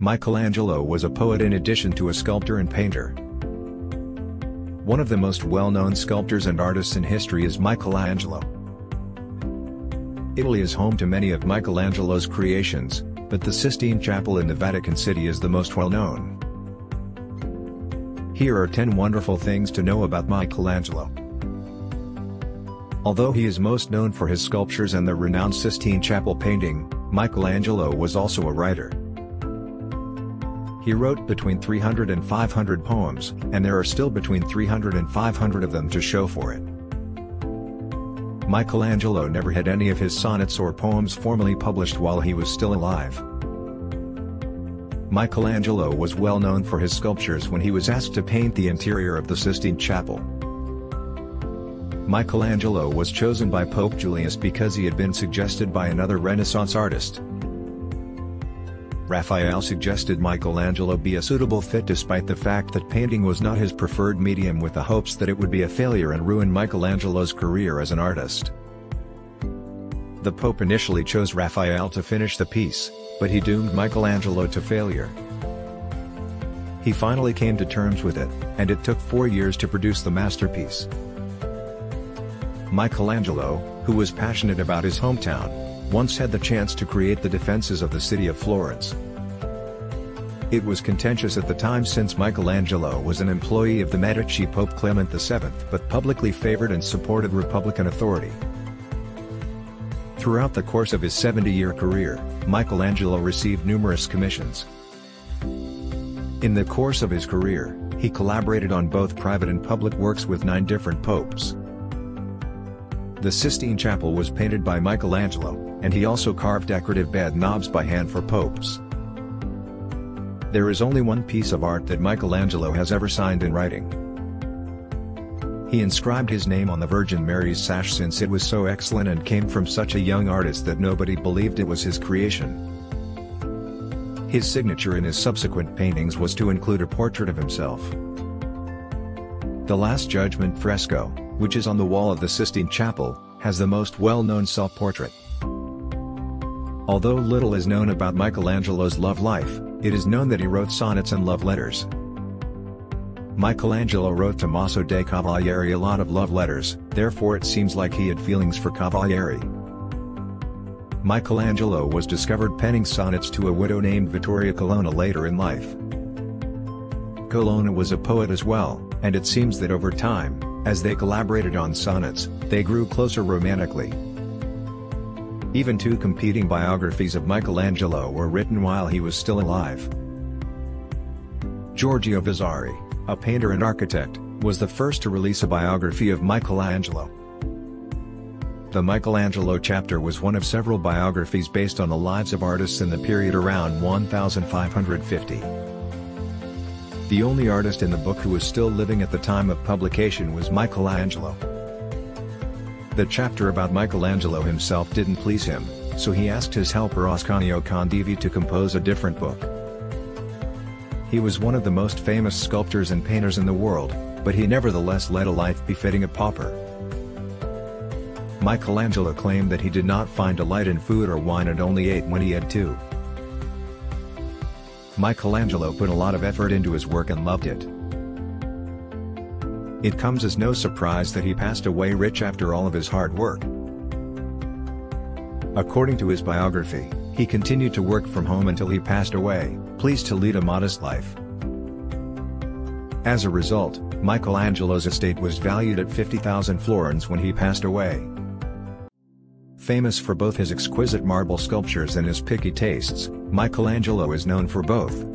Michelangelo was a poet in addition to a sculptor and painter. One of the most well-known sculptors and artists in history is Michelangelo. Italy is home to many of Michelangelo's creations, but the Sistine Chapel in the Vatican City is the most well-known. Here are 10 wonderful things to know about Michelangelo. Although he is most known for his sculptures and the renowned Sistine Chapel painting, Michelangelo was also a writer. He wrote between 300 and 500 poems, and there are still between 300 and 500 of them to show for it. Michelangelo never had any of his sonnets or poems formally published while he was still alive. Michelangelo was well known for his sculptures when he was asked to paint the interior of the Sistine Chapel. Michelangelo was chosen by Pope Julius because he had been suggested by another Renaissance artist. Raphael suggested Michelangelo be a suitable fit despite the fact that painting was not his preferred medium, with the hopes that it would be a failure and ruin Michelangelo's career as an artist. The Pope initially chose Raphael to finish the piece, but he doomed Michelangelo to failure. He finally came to terms with it, and it took 4 years to produce the masterpiece. Michelangelo, who was passionate about his hometown, once had the chance to create the defenses of the city of Florence. It was contentious at the time since Michelangelo was an employee of the Medici Pope Clement VII but publicly favored and supported Republican authority. Throughout the course of his 70-year career, Michelangelo received numerous commissions. In the course of his career, he collaborated on both private and public works with 9 different popes. The Sistine Chapel was painted by Michelangelo, and he also carved decorative bed knobs by hand for popes. There is only one piece of art that Michelangelo has ever signed in writing. He inscribed his name on the Virgin Mary's sash since it was so excellent and came from such a young artist that nobody believed it was his creation. His signature in his subsequent paintings was to include a portrait of himself. The Last Judgment fresco, which is on the wall of the Sistine Chapel, has the most well-known self-portrait. Although little is known about Michelangelo's love life, it is known that he wrote sonnets and love letters. Michelangelo wrote Tommaso de' Cavalieri a lot of love letters, therefore it seems like he had feelings for Cavalieri. Michelangelo was discovered penning sonnets to a widow named Vittoria Colonna later in life. Colonna was a poet as well, and it seems that over time, as they collaborated on sonnets, they grew closer romantically. Even 2 competing biographies of Michelangelo were written while he was still alive. Giorgio Vasari, a painter and architect, was the first to release a biography of Michelangelo. The Michelangelo chapter was one of several biographies based on the lives of artists in the period around 1550. The only artist in the book who was still living at the time of publication was Michelangelo. The chapter about Michelangelo himself didn't please him, so he asked his helper Ascanio Condivi to compose a different book. He was one of the most famous sculptors and painters in the world, but he nevertheless led a life befitting a pauper. Michelangelo claimed that he did not find delight in food or wine and only ate when he had to. Michelangelo put a lot of effort into his work and loved it. It comes as no surprise that he passed away rich after all of his hard work. According to his biography, he continued to work from home until he passed away, pleased to lead a modest life. As a result, Michelangelo's estate was valued at 50,000 florins when he passed away. Famous for both his exquisite marble sculptures and his picky tastes, Michelangelo is known for both.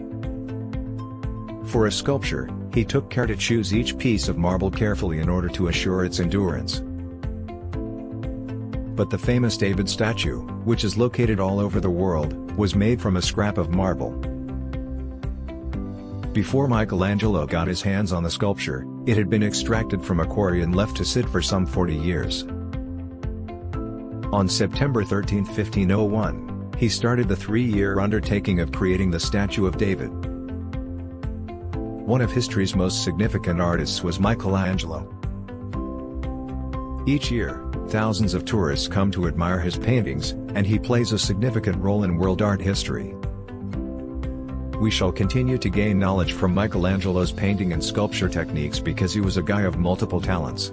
For a sculpture, he took care to choose each piece of marble carefully in order to assure its endurance. But the famous David statue, which is located all over the world, was made from a scrap of marble. Before Michelangelo got his hands on the sculpture, it had been extracted from a quarry and left to sit for some 40 years. On September 13, 1501, he started the 3-year undertaking of creating the statue of David. One of history's most significant artists was Michelangelo. Each year, thousands of tourists come to admire his paintings, and he plays a significant role in world art history. We shall continue to gain knowledge from Michelangelo's painting and sculpture techniques because he was a guy of multiple talents.